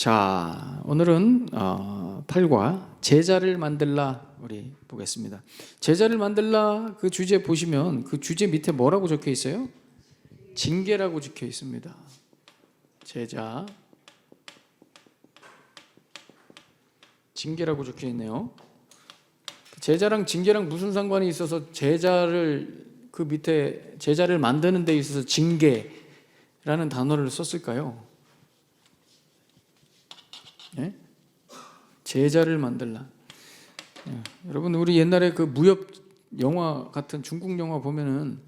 자, 오늘은 8과 제자를 만들라 우리 보겠습니다. 제자를 만들라 그 주제 보시면 그 주제 밑에 뭐라고 적혀 있어요? 징계라고 적혀 있습니다. 제자 징계라고 적혀 있네요. 제자랑 징계랑 무슨 상관이 있어서 제자를 그 밑에 제자를 만드는 데 있어서 징계라는 단어를 썼을까요? 예? 제자를 만들라. 여러분 우리 옛날에 그 무협 영화 같은 중국 영화 보면은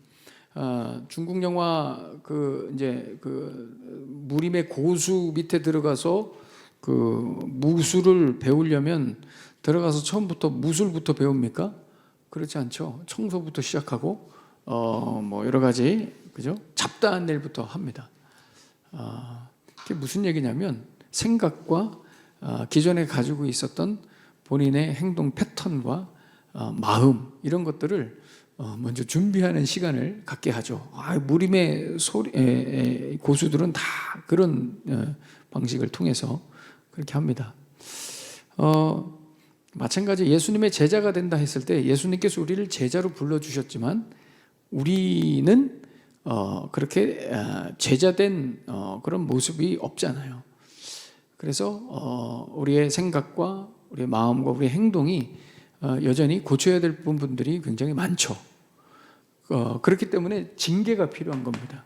중국 영화 그 이제 그 무림의 고수 밑에 들어가서 그 무술을 배우려면 들어가서 처음부터 무술부터 배웁니까? 그렇지 않죠. 청소부터 시작하고 뭐 여러 가지 그죠? 잡다한 일부터 합니다. 그게 무슨 얘기냐면 생각과 기존에 가지고 있었던 본인의 행동 패턴과 마음 이런 것들을 먼저 준비하는 시간을 갖게 하죠. 무림의 고수들은 다 그런 방식을 통해서 그렇게 합니다. 마찬가지 예수님의 제자가 된다 했을 때 예수님께서 우리를 제자로 불러주셨지만 우리는 그렇게 제자된 그런 모습이 없잖아요. 그래서 우리의 생각과 우리의 마음과 우리의 행동이 여전히 고쳐야 될 부분들이 굉장히 많죠. 그렇기 때문에 징계가 필요한 겁니다.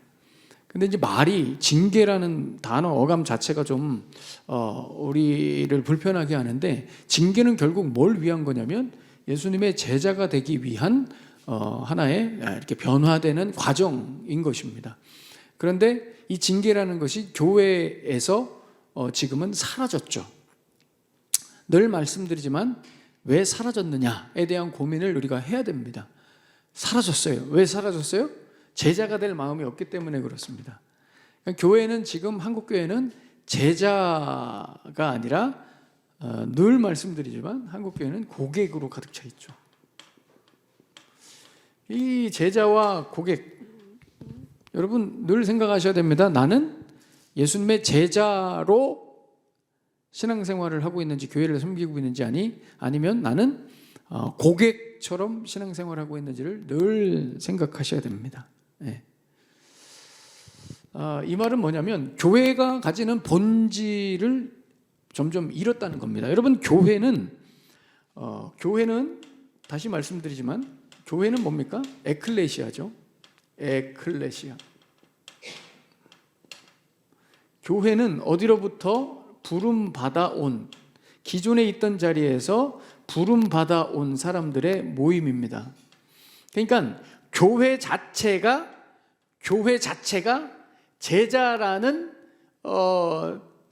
근데 이제 말이 징계라는 단어 어감 자체가 좀 우리를 불편하게 하는데 징계는 결국 뭘 위한 거냐면 예수님의 제자가 되기 위한 하나의 이렇게 변화되는 과정인 것입니다. 그런데 이 징계라는 것이 교회에서 지금은 사라졌죠. 늘 말씀드리지만 왜 사라졌느냐에 대한 고민을 우리가 해야 됩니다. 사라졌어요. 왜 사라졌어요? 제자가 될 마음이 없기 때문에 그렇습니다. 그러니까 교회는 지금 한국 교회는 제자가 아니라 늘 말씀드리지만 한국 교회는 고객으로 가득 차 있죠. 이 제자와 고객 여러분 늘 생각하셔야 됩니다. 나는 예수님의 제자로 신앙생활을 하고 있는지 교회를 섬기고 있는지 아니면 나는 고객처럼 신앙생활을 하고 있는지를 늘 생각하셔야 됩니다. 네. 이 말은 뭐냐면 교회가 가지는 본질을 점점 잃었다는 겁니다. 여러분 교회는 다시 말씀드리지만 교회는 뭡니까? 에클레시아죠. 에클레시아. 교회는 어디로부터 부름받아 온 기존에 있던 자리에서 부름받아 온 사람들의 모임입니다. 그러니까 교회 자체가 제자라는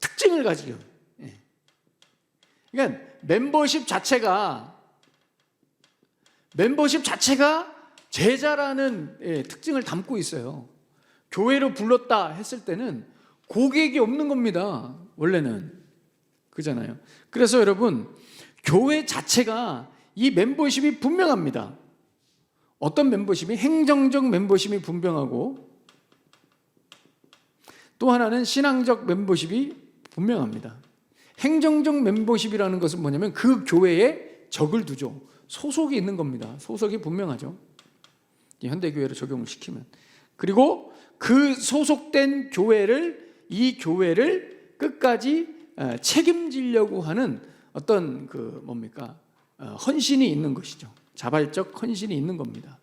특징을 가지죠. 그러니까 멤버십 자체가 제자라는 특징을 담고 있어요. 교회로 불렀다 했을 때는 고객이 없는 겁니다. 원래는 그잖아요. 그래서 여러분 교회 자체가 이 멤버십이 분명합니다. 어떤 멤버십이 행정적 멤버십이 분명하고 또 하나는 신앙적 멤버십이 분명합니다. 행정적 멤버십이라는 것은 뭐냐면 그 교회에 적을 두죠. 소속이 있는 겁니다. 소속이 분명하죠. 현대교회로 적용을 시키면. 그리고 그 소속된 이 교회를 끝까지 책임지려고 하는 어떤 헌신이 있는 것이죠. 자발적 헌신이 있는 겁니다.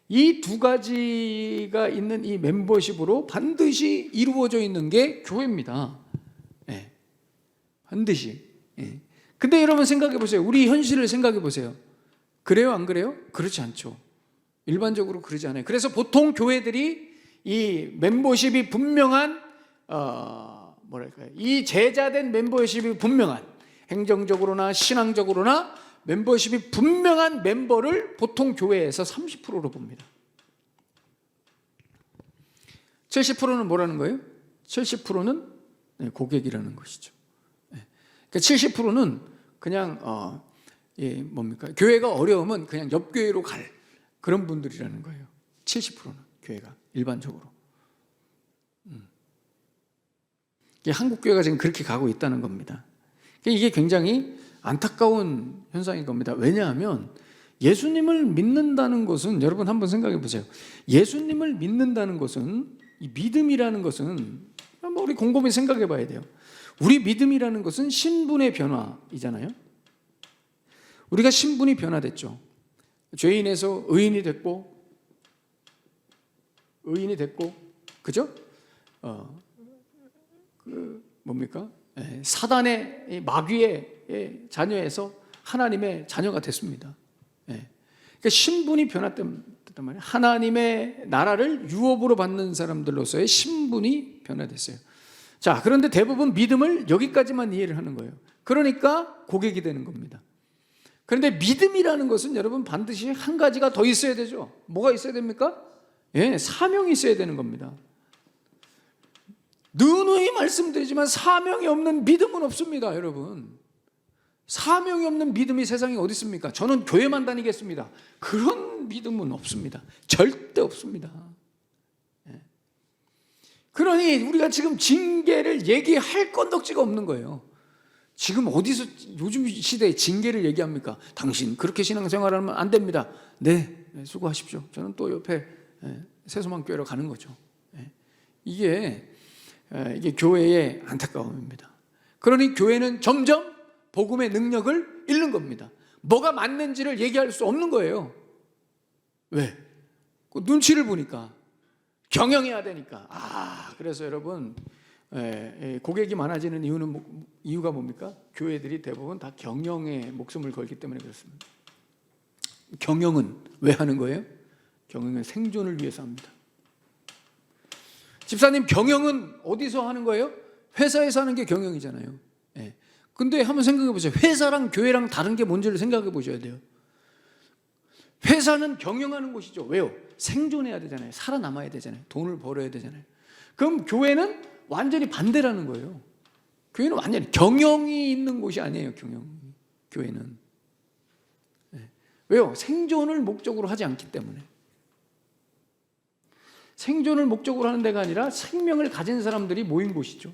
이 두 가지가 있는 이 멤버십으로 반드시 이루어져 있는 게 교회입니다. 반드시. 근데 여러분 생각해 보세요. 우리 현실을 생각해 보세요. 그래요, 안 그래요? 그렇지 않죠. 일반적으로 그러지 않아요. 그래서 보통 교회들이 이 멤버십이 분명한 이 제자된 멤버십이 분명한 행정적으로나 신앙적으로나 멤버십이 분명한 멤버를 보통 교회에서 30%로 봅니다. 70%는 뭐라는 거예요? 70%는 고객이라는 것이죠. 그러니까 70%는 그냥 교회가 어려우면 그냥 옆 교회로 갈 그런 분들이라는 거예요. 70%는 교회가 일반적으로. 한국교회가 지금 그렇게 가고 있다는 겁니다. 이게 굉장히 안타까운 현상인 겁니다. 왜냐하면 예수님을 믿는다는 것은, 여러분 한번 생각해 보세요. 예수님을 믿는다는 것은, 이 믿음이라는 것은 한번 우리 곰곰이 생각해 봐야 돼요. 우리 믿음이라는 것은 신분의 변화이잖아요. 우리가 신분이 변화됐죠. 죄인에서 의인이 됐고, 그죠? 뭡니까? 사단의 마귀의 자녀에서 하나님의 자녀가 됐습니다. 그러니까 신분이 변화됐단 말이에요. 하나님의 나라를 유업으로 받는 사람들로서의 신분이 변화됐어요. 자, 그런데 대부분 믿음을 여기까지만 이해를 하는 거예요. 그러니까 고객이 되는 겁니다. 그런데 믿음이라는 것은 여러분 반드시 한 가지가 더 있어야 되죠. 뭐가 있어야 됩니까? 사명이 있어야 되는 겁니다. 누누이 말씀드리지만 사명이 없는 믿음은 없습니다, 여러분. 사명이 없는 믿음이 세상에 어디 있습니까? 저는 교회만 다니겠습니다. 그런 믿음은 없습니다. 절대 없습니다. 그러니 우리가 지금 징계를 얘기할 건덕지가 없는 거예요. 지금 어디서 요즘 시대에 징계를 얘기합니까? 당신 그렇게 신앙생활하면 안 됩니다. 네, 수고하십시오. 저는 또 옆에 새소망교회로 가는 거죠. 이게 교회의 안타까움입니다. 그러니 교회는 점점 복음의 능력을 잃는 겁니다. 뭐가 맞는지를 얘기할 수 없는 거예요. 왜? 눈치를 보니까, 경영해야 되니까. 그래서 여러분, 고객이 많아지는 이유가 뭡니까? 교회들이 대부분 다 경영에 목숨을 걸기 때문에 그렇습니다. 경영은 왜 하는 거예요? 경영은 생존을 위해서 합니다. 집사님, 경영은 어디서 하는 거예요? 회사에서 하는 게 경영이잖아요. 근데 한번 생각해 보세요. 회사랑 교회랑 다른 게 뭔지를 생각해 보셔야 돼요. 회사는 경영하는 곳이죠. 왜요? 생존해야 되잖아요. 살아남아야 되잖아요. 돈을 벌어야 되잖아요. 그럼 교회는 완전히 반대라는 거예요. 교회는 완전히 경영이 있는 곳이 아니에요. 교회는. 왜요? 생존을 목적으로 하지 않기 때문에. 생존을 목적으로 하는 데가 아니라 생명을 가진 사람들이 모인 곳이죠.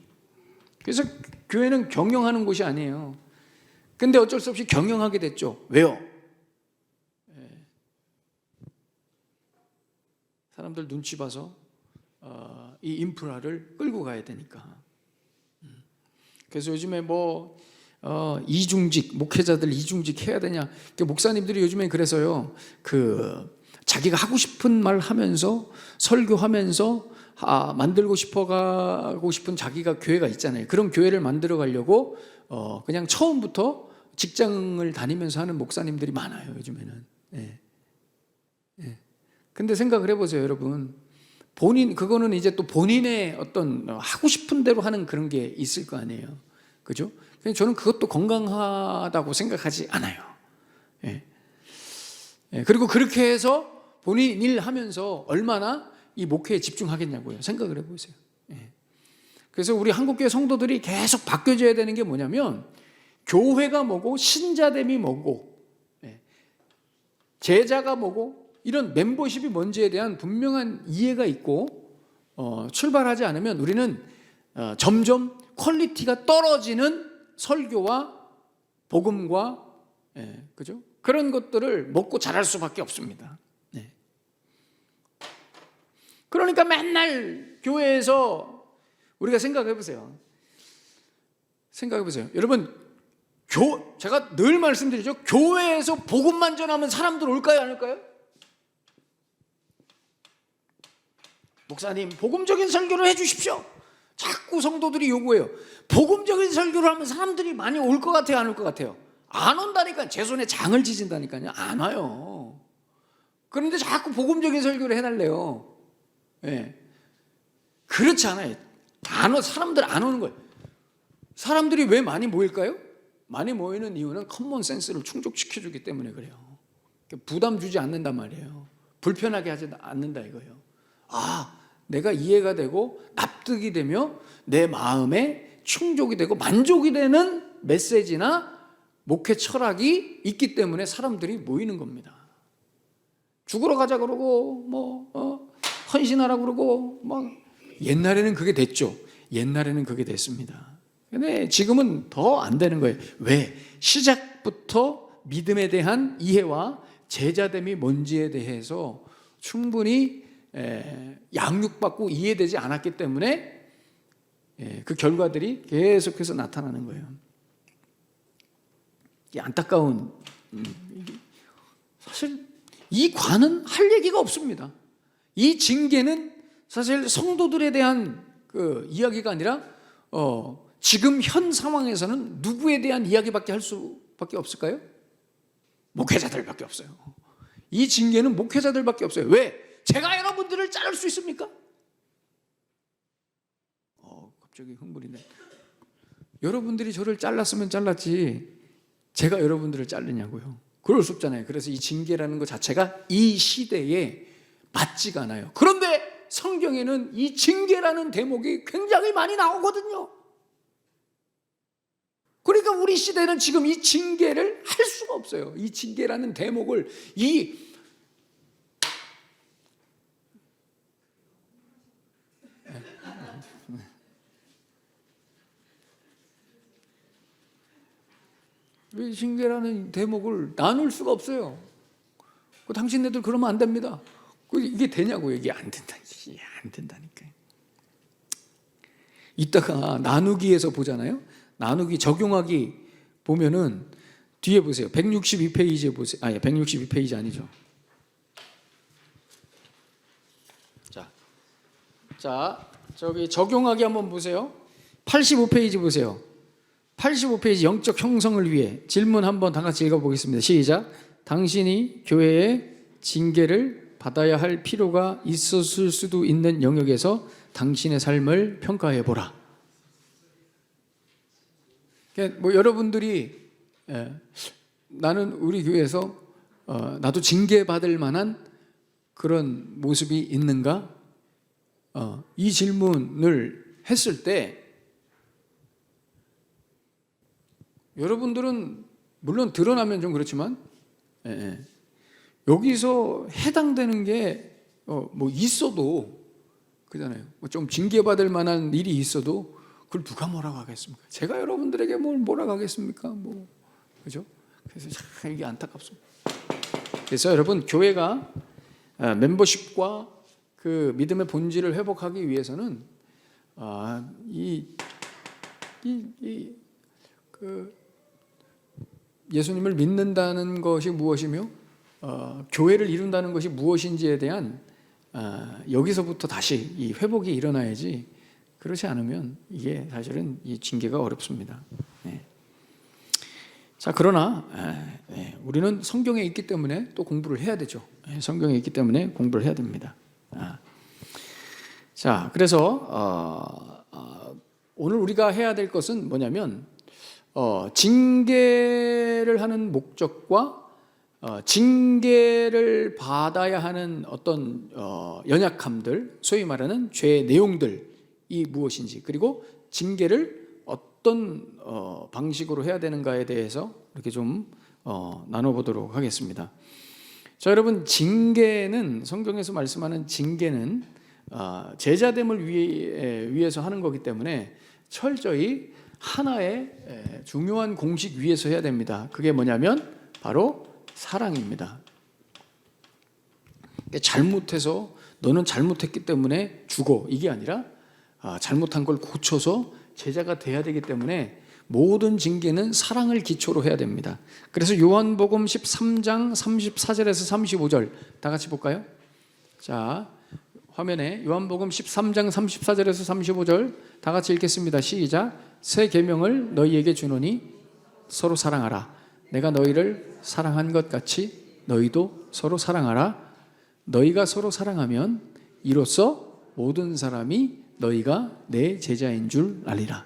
그래서 교회는 경영하는 곳이 아니에요. 근데 어쩔 수 없이 경영하게 됐죠. 왜요? 사람들 눈치 봐서 이 인프라를 끌고 가야 되니까. 그래서 요즘에 이중직, 목회자들 이중직 해야 되냐. 목사님들이 요즘에 그래서요, 자기가 하고 싶은 말 하면서, 설교하면서, 만들고 싶어가고 싶은 자기가 교회가 있잖아요. 그런 교회를 만들어 가려고, 그냥 처음부터 직장을 다니면서 하는 목사님들이 많아요, 요즘에는. 근데 생각을 해보세요, 여러분. 그거는 이제 또 본인의 어떤 하고 싶은 대로 하는 그런 게 있을 거 아니에요. 그죠? 저는 그것도 건강하다고 생각하지 않아요. 그리고 그렇게 해서 본인 일 하면서 얼마나 이 목회에 집중하겠냐고요. 생각을 해보세요. 그래서 우리 한국교회 성도들이 계속 바뀌어져야 되는 게 뭐냐면, 교회가 뭐고 신자됨이 뭐고 제자가 뭐고 이런 멤버십이 뭔지에 대한 분명한 이해가 있고 출발하지 않으면 우리는 점점 퀄리티가 떨어지는 설교와 복음과 그죠? 그런 것들을 먹고 자랄 수밖에 없습니다. 그러니까 맨날 교회에서 우리가 생각해 보세요. 여러분, 제가 늘 말씀드리죠. 교회에서 복음만 전하면 사람들 올까요, 안 올까요? 목사님, 복음적인 설교를 해주십시오. 자꾸 성도들이 요구해요. 복음적인 설교를 하면 사람들이 많이 올 것 같아요, 안 올 것 같아요? 안 온다니까. 제 손에 장을 지진다니까요. 안 와요. 그런데 자꾸 복음적인 설교를 해달래요. 그렇지 않아요. 사람들 안 오는 거예요. 사람들이 왜 많이 모일까요? 많이 모이는 이유는 커먼 센스를 충족시켜주기 때문에 그래요. 부담 주지 않는단 말이에요. 불편하게 하지 않는다 이거예요. 내가 이해가 되고 납득이 되며 내 마음에 충족이 되고 만족이 되는 메시지나 목회 철학이 있기 때문에 사람들이 모이는 겁니다. 죽으러 가자 그러고 헌신하라 그러고 옛날에는 그게 됐죠. 옛날에는 그게 됐습니다. 근데 지금은 더 안 되는 거예요. 왜? 시작부터 믿음에 대한 이해와 제자됨이 뭔지에 대해서 충분히 양육받고 이해되지 않았기 때문에 그 결과들이 계속해서 나타나는 거예요. 이 안타까운, 사실 이 관은 할 얘기가 없습니다. 이 징계는 사실 성도들에 대한 그 이야기가 아니라 지금 현 상황에서는 누구에 대한 이야기밖에 할 수밖에 없을까요? 목회자들밖에 없어요. 이 징계는 목회자들밖에 없어요. 왜? 제가 여러분들을 자를 수 있습니까? 갑자기 흥분이네. 여러분들이 저를 잘랐으면 잘랐지 제가 여러분들을 자르냐고요. 그럴 수 없잖아요. 그래서 이 징계라는 것 자체가 이 시대에 맞지가 않아요. 그런데 성경에는 이 징계라는 대목이 굉장히 많이 나오거든요. 그러니까 우리 시대는 지금 이 징계를 할 수가 없어요. 이 징계라는 대목을 이 징계라는 대목을 나눌 수가 없어요. 당신네들 그러면 안 됩니다. 이게 되냐고요. 이게 안 된다. 이게 안 된다니까요. 이따가 나누기에서 보잖아요. 나누기 적용하기 보면은 뒤에 보세요. 162페이지에 보세요. 162페이지 아니죠. 자, 저기 적용하기 한번 보세요. 85페이지 보세요. 85페이지 영적 형성을 위해 질문 한번 다 같이 읽어보겠습니다. 시작. 당신이 교회의 징계를 받아야 할 필요가 있었을 수도 있는 영역에서 당신의 삶을 평가해보라. 뭐 여러분들이 나는 우리 교회에서 나도 징계받을 만한 그런 모습이 있는가? 이 질문을 했을 때 여러분들은 물론 드러나면 좀 그렇지만 여기서 해당되는 게 뭐 있어도 그잖아요. 좀 징계받을 만한 일이 있어도 그걸 누가 뭐라고 하겠습니까? 제가 여러분들에게 뭘 뭐라고 하겠습니까? 그죠? 그래서 참 이게 안타깝습니다. 그래서 여러분 교회가 멤버십과 그 믿음의 본질을 회복하기 위해서는 예수님을 믿는다는 것이 무엇이며 교회를 이룬다는 것이 무엇인지에 대한 여기서부터 다시 이 회복이 일어나야지 그렇지 않으면 이게 사실은 이 징계가 어렵습니다. 자, 그러나 우리는 성경에 있기 때문에 또 공부를 해야 되죠. 성경에 있기 때문에 공부를 해야 됩니다. 자, 그래서 오늘 우리가 해야 될 것은 뭐냐면 징계를 하는 목적과 징계를 받아야 하는 어떤 연약함들, 소위 말하는 죄의 내용들이 무엇인지, 그리고 징계를 어떤 방식으로 해야 되는가에 대해서 이렇게 좀 나눠보도록 하겠습니다. 자, 여러분, 징계는, 성경에서 말씀하는 징계는 제자됨을 위해서 하는 거기 때문에 철저히 하나의 중요한 공식 위에서 해야 됩니다. 그게 뭐냐면 바로 사랑입니다. 잘못해서 너는 잘못했기 때문에 죽어, 이게 아니라 잘못한 걸 고쳐서 제자가 돼야 되기 때문에 모든 징계는 사랑을 기초로 해야 됩니다. 그래서 요한복음 13장 34절에서 35절 다 같이 볼까요? 자, 화면에 요한복음 13장 34절에서 35절 다 같이 읽겠습니다. 시작. 새 계명을 너희에게 주노니 서로 사랑하라. 내가 너희를 사랑한 것 같이 너희도 서로 사랑하라. 너희가 서로 사랑하면 이로써 모든 사람이 너희가 내 제자인 줄 알리라.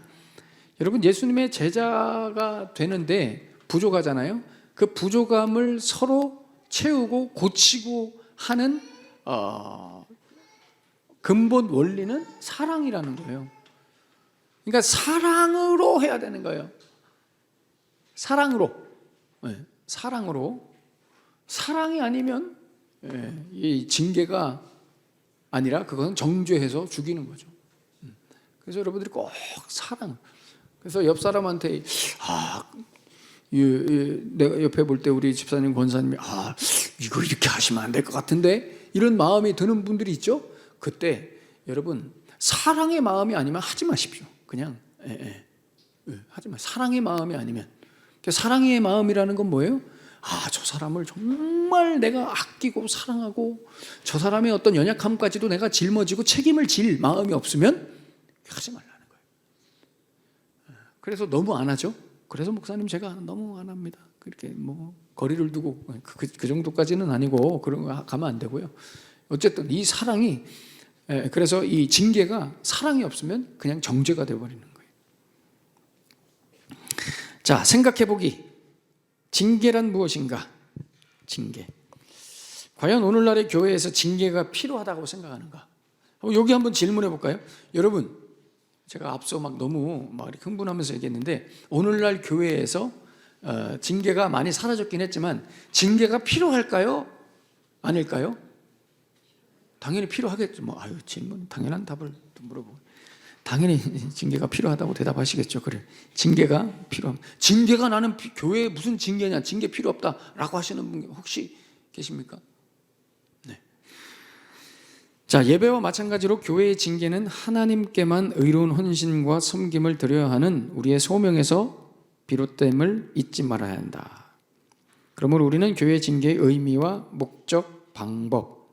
여러분, 예수님의 제자가 되는데 부족하잖아요. 그 부족함을 서로 채우고 고치고 하는 근본 원리는 사랑이라는 거예요. 그러니까 사랑으로 해야 되는 거예요. 사랑으로. 사랑으로. 사랑이 아니면 이 징계가 아니라 그건 정죄해서 죽이는 거죠. 그래서 여러분들이 꼭 사랑. 그래서 옆 사람한테 내가 옆에 볼 때 우리 집사님 권사님이 이거 이렇게 하시면 안 될 것 같은데 이런 마음이 드는 분들이 있죠. 그때 여러분 사랑의 마음이 아니면 하지 마십시오. 그냥 하지 마. 사랑의 마음이 아니면. 사랑의 마음이라는 건 뭐예요? 저 사람을 정말 내가 아끼고 사랑하고 저 사람의 어떤 연약함까지도 내가 짊어지고 책임을 질 마음이 없으면 하지 말라는 거예요. 그래서 너무 안 하죠. 그래서 목사님 제가 너무 안 합니다. 그렇게 뭐 거리를 두고 그 정도까지는 아니고 그런 거 가면 안 되고요. 어쨌든 이 사랑이 그래서 이 징계가 사랑이 없으면 그냥 정죄가 되어버리는 거예요. 자, 생각해보기. 징계란 무엇인가? 징계. 과연 오늘날의 교회에서 징계가 필요하다고 생각하는가? 여기 한번 질문해 볼까요? 여러분, 제가 앞서 너무 이렇게 흥분하면서 얘기했는데 오늘날 교회에서 징계가 많이 사라졌긴 했지만 징계가 필요할까요? 아닐까요? 당연히 필요하겠죠. 질문 당연한 답을 물어보고 당연히 징계가 필요하다고 대답하시겠죠. 그래, 징계가 필요합니다. 징계가 나는 교회에 무슨 징계냐, 징계 필요 없다라고 하시는 분 혹시 계십니까? 네. 자, 예배와 마찬가지로 교회의 징계는 하나님께만 의로운 헌신과 섬김을 드려야 하는 우리의 소명에서 비롯됨을 잊지 말아야 한다. 그러므로 우리는 교회 징계의 의미와 목적, 방법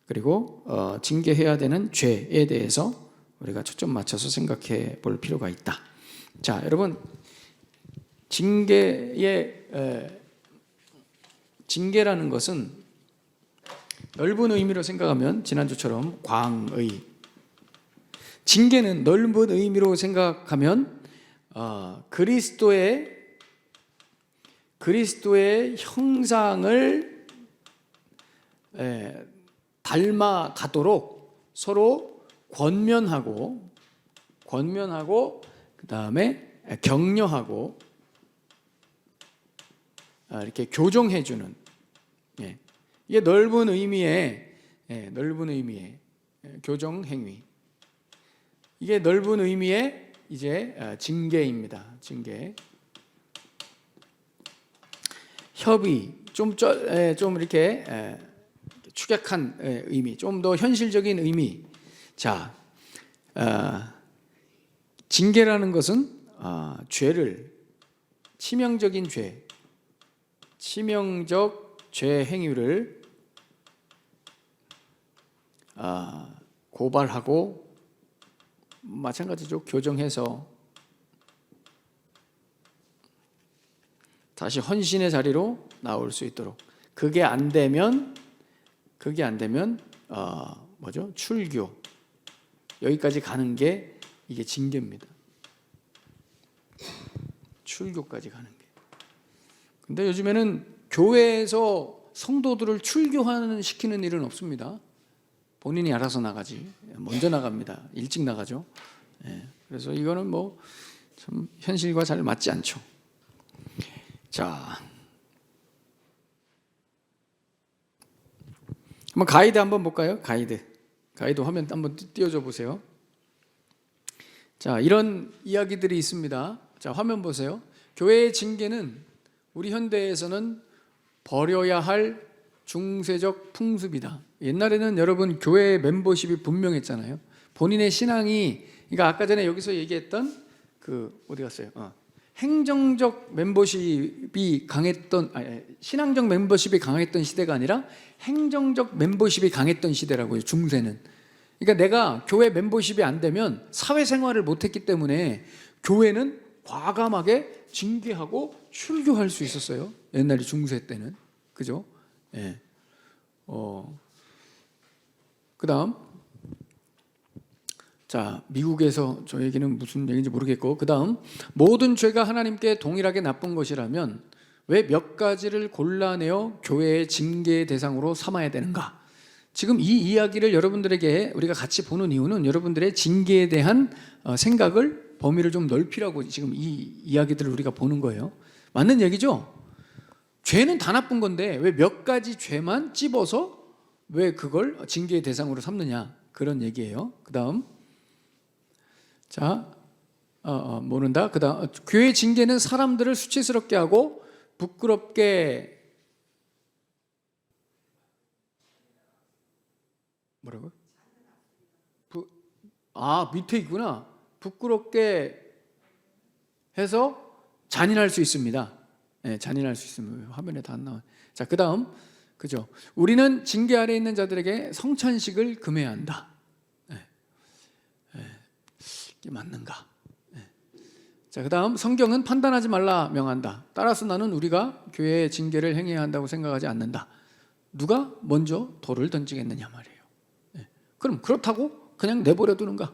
그리고 징계해야 되는 죄에 대해서 우리가 초점 맞춰서 생각해 볼 필요가 있다. 자, 여러분, 징계라는 것은 넓은 의미로 생각하면 지난주처럼 광의, 징계는 넓은 의미로 생각하면 그리스도의 형상을 닮아가도록 서로 권면하고 그 다음에 격려하고 이렇게 교정해주는, 이게 넓은 의미의 교정 행위. 이게 넓은 의미의 이제 징계입니다. 징계. 협의, 좀 이렇게 축약한 의미, 좀 더 현실적인 의미. 자, 징계라는 것은 죄를, 치명적인 죄, 치명적 죄 행위를 고발하고 마찬가지죠. 교정해서 다시 헌신의 자리로 나올 수 있도록. 그게 안 되면 출교. 여기까지 가는 게 이게 징계입니다. 출교까지 가는 게. 근데 요즘에는 교회에서 성도들을 시키는 일은 없습니다. 본인이 알아서 나가지. 먼저 나갑니다. 일찍 나가죠. 그래서 이거는 참 현실과 잘 맞지 않죠. 자, 한번 가이드 한번 볼까요? 가이드 화면 한번 띄워줘 보세요. 자, 이런 이야기들이 있습니다. 자, 화면 보세요. 교회의 징계는 우리 현대에서는 버려야 할 중세적 풍습이다. 옛날에는 여러분 교회 멤버십이 분명했잖아요. 본인의 신앙이, 그러니까 아까 전에 여기서 얘기했던 어디 갔어요? 행정적 멤버십이 강했던, 신앙적 멤버십이 강했던 시대가 아니라 행정적 멤버십이 강했던 시대라고요. 중세는. 그러니까 내가 교회 멤버십이 안 되면 사회생활을 못했기 때문에 교회는 과감하게 징계하고 출교할 수 있었어요. 옛날에 중세 때는. 그죠? 그 다음, 자, 미국에서 저 얘기는 무슨 얘기인지 모르겠고, 그 다음, 모든 죄가 하나님께 동일하게 나쁜 것이라면 왜 몇 가지를 골라내어 교회의 징계의 대상으로 삼아야 되는가? 지금 이 이야기를 여러분들에게 우리가 같이 보는 이유는 여러분들의 징계에 대한 생각을, 범위를 좀 넓히라고 지금 이 이야기들을 우리가 보는 거예요. 맞는 얘기죠? 죄는 다 나쁜 건데 왜 몇 가지 죄만 찝어서 왜 그걸 징계의 대상으로 삼느냐, 그런 얘기예요. 그 다음, 자, 모른다. 그다음 교회 징계는 사람들을 수치스럽게 하고 부끄럽게 뭐라고요? 밑에 있구나. 부끄럽게 해서 잔인할 수 있습니다. 네, 잔인할 수 있습니다. 화면에 다 안 나와요. 자, 그다음 그죠? 우리는 징계 아래 있는 자들에게 성찬식을 금해야 한다. 이게 맞는가? 자, 그다음 성경은 판단하지 말라 명한다. 따라서 나는 우리가 교회의 징계를 행해야 한다고 생각하지 않는다. 누가 먼저 돌을 던지겠느냐 말이에요. 그럼 그렇다고 그냥 내버려 두는가?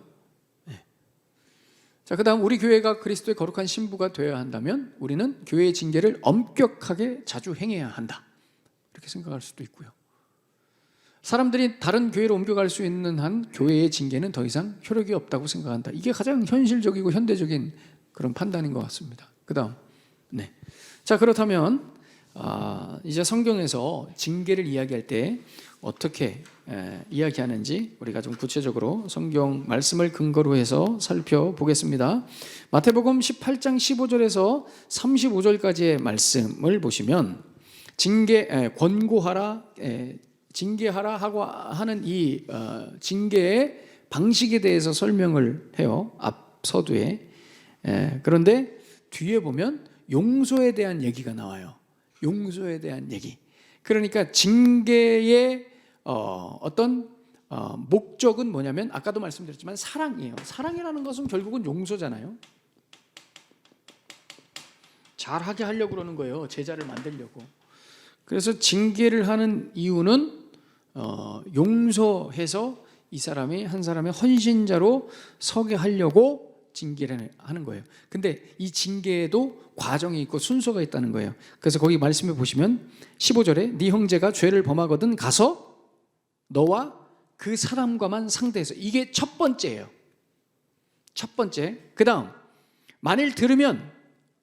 자, 그다음 우리 교회가 그리스도의 거룩한 신부가 되어야 한다면 우리는 교회의 징계를 엄격하게 자주 행해야 한다. 이렇게 생각할 수도 있고요. 사람들이 다른 교회로 옮겨갈 수 있는 한 교회의 징계는 더 이상 효력이 없다고 생각한다. 이게 가장 현실적이고 현대적인 그런 판단인 것 같습니다. 그다음, 네. 자, 그렇다면 이제 성경에서 징계를 이야기할 때 어떻게 이야기하는지 우리가 좀 구체적으로 성경 말씀을 근거로 해서 살펴보겠습니다. 마태복음 18장 15절에서 35절까지의 말씀을 보시면 권고하라, 징계하라 하고 하는 이 징계의 방식에 대해서 설명을 해요. 앞 서두에. 그런데 뒤에 보면 용서에 대한 얘기가 나와요. 용서에 대한 얘기. 그러니까 징계의 어떤 목적은 뭐냐면 아까도 말씀드렸지만 사랑이에요. 사랑이라는 것은 결국은 용서잖아요. 잘하게 하려고 그러는 거예요. 제자를 만들려고. 그래서 징계를 하는 이유는 용서해서 이 사람이 한 사람의 헌신자로 서게 하려고 징계를 하는 거예요. 근데 이 징계에도 과정이 있고 순서가 있다는 거예요. 그래서 거기 말씀해 보시면 15절에 네 형제가 죄를 범하거든 가서 너와 그 사람과만 상대해서, 이게 첫 번째예요. 첫 번째. 그 다음 만일 들으면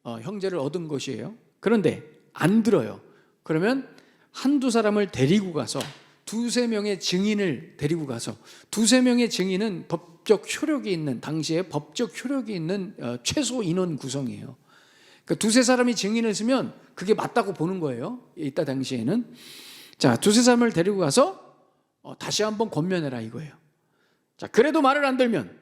형제를 얻은 것이에요. 그런데 안 들어요. 그러면 한두 사람을 데리고 가서 두세 명의 증인을 데리고 가서, 두세 명의 증인은 법적 효력이 있는, 당시에 법적 효력이 있는 최소 인원 구성이에요. 그러니까 두세 사람이 증인을 쓰면 그게 맞다고 보는 거예요. 이때 당시에는. 자, 두세 사람을 데리고 가서 다시 한번 권면해라 이거예요. 자, 그래도 말을 안 들면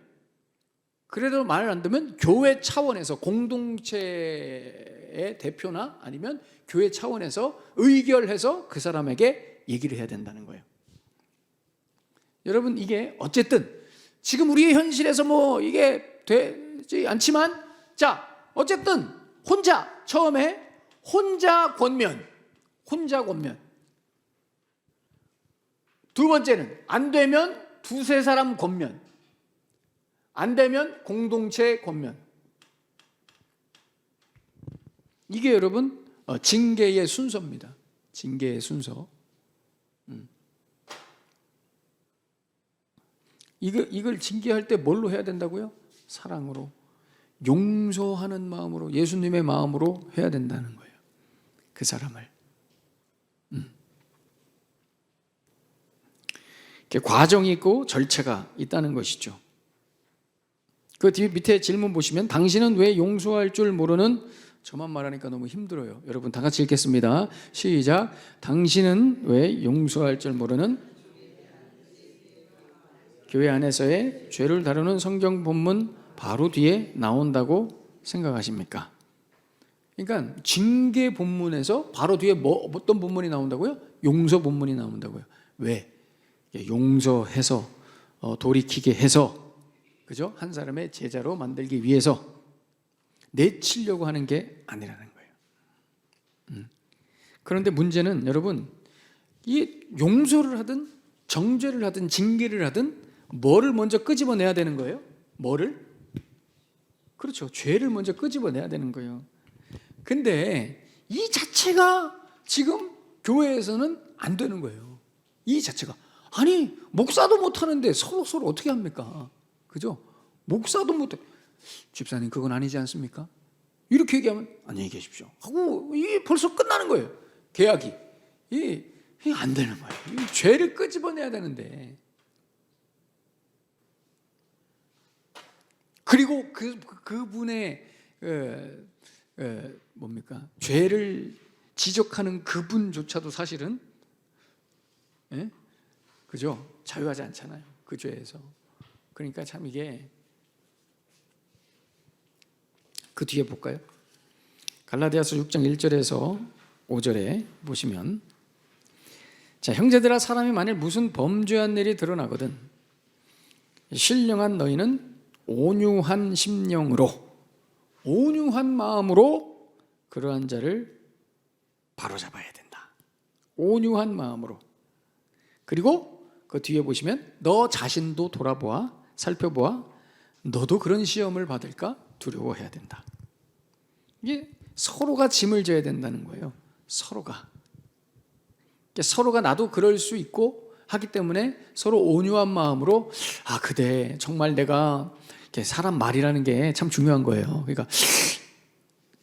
교회 차원에서 공동체의 대표나 아니면 교회 차원에서 의결해서 그 사람에게 얘기를 해야 된다는 거예요. 여러분, 이게 어쨌든 지금 우리의 현실에서 뭐 이게 되지 않지만, 자, 어쨌든 처음에 혼자 권면. 두 번째는 안 되면 두세 사람 권면. 안 되면 공동체 권면. 이게 여러분 징계의 순서입니다. 징계의 순서. 이걸 징계할 때 뭘로 해야 된다고요? 사랑으로, 용서하는 마음으로, 예수님의 마음으로 해야 된다는 거예요. 그 사람을. 과정이 있고 절차가 있다는 것이죠. 그 뒤 밑에 질문 보시면 당신은 왜 용서할 줄 모르는, 저만 말하니까 너무 힘들어요. 여러분 다 같이 읽겠습니다. 시작. 당신은 왜 용서할 줄 모르는, 교회 안에서의 죄를 다루는 성경 본문 바로 뒤에 나온다고 생각하십니까? 그러니까 징계 본문에서 바로 뒤에 어떤 본문이 나온다고요? 용서 본문이 나온다고요. 왜? 용서해서 돌이키게 해서, 그죠? 한 사람의 제자로 만들기 위해서 내치려고 하는 게 아니라는 거예요. 그런데 문제는 여러분, 이 용서를 하든 정죄를 하든 징계를 하든 뭐를 먼저 끄집어내야 되는 거예요? 뭐를? 그렇죠. 죄를 먼저 끄집어내야 되는 거예요. 근데 이 자체가 지금 교회에서는 안 되는 거예요. 이 자체가. 아니, 목사도 못하는데 서로 어떻게 합니까? 그죠? 목사도 못해. 집사님, 그건 아니지 않습니까? 이렇게 얘기하면 안녕히 계십시오 하고 이게 벌써 끝나는 거예요. 계약이. 이게 안 되는 거예요. 이 죄를 끄집어내야 되는데. 그리고 그분의 뭡니까? 죄를 지적하는 그분조차도 사실은 그죠? 자유하지 않잖아요. 그 죄에서. 그러니까 참 이게 그 뒤에 볼까요? 갈라디아서 6장 1절에서 5절에 보시면, 자, 형제들아, 사람이 만일 무슨 범죄한 일이 드러나거든 신령한 너희는 온유한 심령으로, 온유한 마음으로 그러한 자를 바로잡아야 된다. 온유한 마음으로. 그리고 그 뒤에 보시면 너 자신도 돌아보아, 살펴보아, 너도 그런 시험을 받을까 두려워해야 된다. 이게 서로가 짐을 져야 된다는 거예요. 서로가 나도 그럴 수 있고 하기 때문에 서로 온유한 마음으로, 아, 그대 정말 내가, 사람 말이라는 게 참 중요한 거예요. 그러니까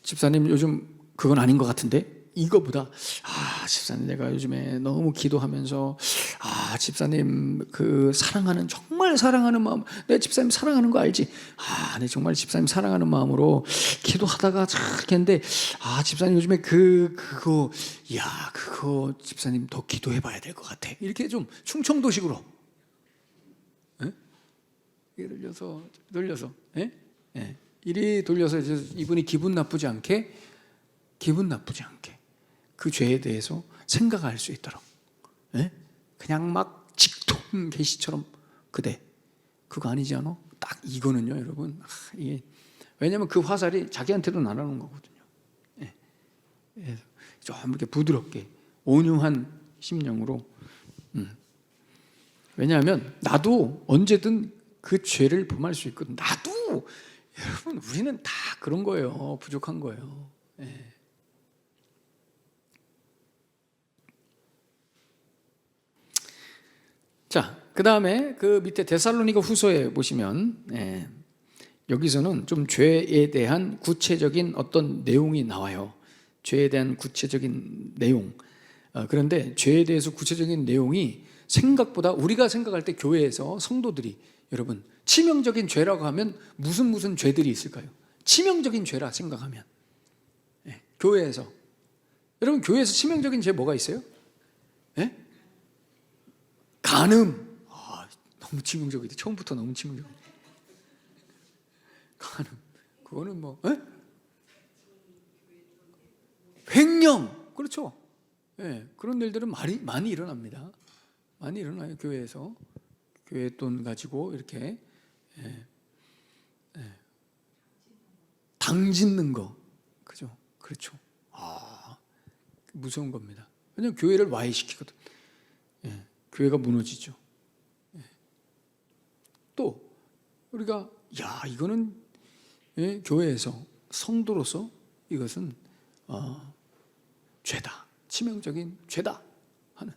집사님 요즘 그건 아닌 것 같은데, 이거보다, 아, 집사님 내가 요즘에 너무 기도하면서, 아, 집사님 그 사랑하는, 정말 사랑하는 마음, 내 집사님 사랑하는 거 알지? 아, 내 정말 집사님 사랑하는 마음으로 기도하다가 착 했는데, 아, 집사님 요즘에 그거 집사님 더 기도해 봐야 될 것 같아. 이렇게 좀 충청도식으로, 돌려서, 이리 돌려서 이분이 기분 나쁘지 않게 그 죄에 대해서 생각할 수 있도록, 그냥 막 직통 계시처럼, 그대 그거 아니지 않아? 딱 이거는요, 여러분, 이게 왜냐하면 그 화살이 자기한테도 날아오는 거거든요. 좀 이렇게 부드럽게 온유한 심령으로. 왜냐하면 나도 언제든 그 죄를 범할 수 있거든. 나도, 여러분, 우리는 다 그런 거예요. 부족한 거예요. 자, 그 다음에 그 밑에 데살로니가 후서에 보시면, 여기서는 좀 죄에 대한 구체적인 어떤 내용이 나와요. 죄에 대한 구체적인 내용. 그런데 죄에 대해서 구체적인 내용이 생각보다, 우리가 생각할 때 교회에서 성도들이, 여러분, 치명적인 죄라고 하면 무슨 죄들이 있을까요? 치명적인 죄라 생각하면, 교회에서, 여러분, 교회에서 치명적인 죄 뭐가 있어요? 간음. 너무 치명적이다. 처음부터 너무 치명적이다. 간음. 그거는 뭐, 횡령. 그렇죠. 그런 일들은 많이 일어납니다. 많이 일어나요, 교회에서. 교회 돈 가지고 이렇게 당 짓는 거. 그죠? 그렇죠. 무서운 겁니다. 왜냐하면 교회를 와해시키거든. 교회가 무너지죠. 또 우리가, 이거는 교회에서 성도로서 이것은 죄다, 치명적인 죄다 하는,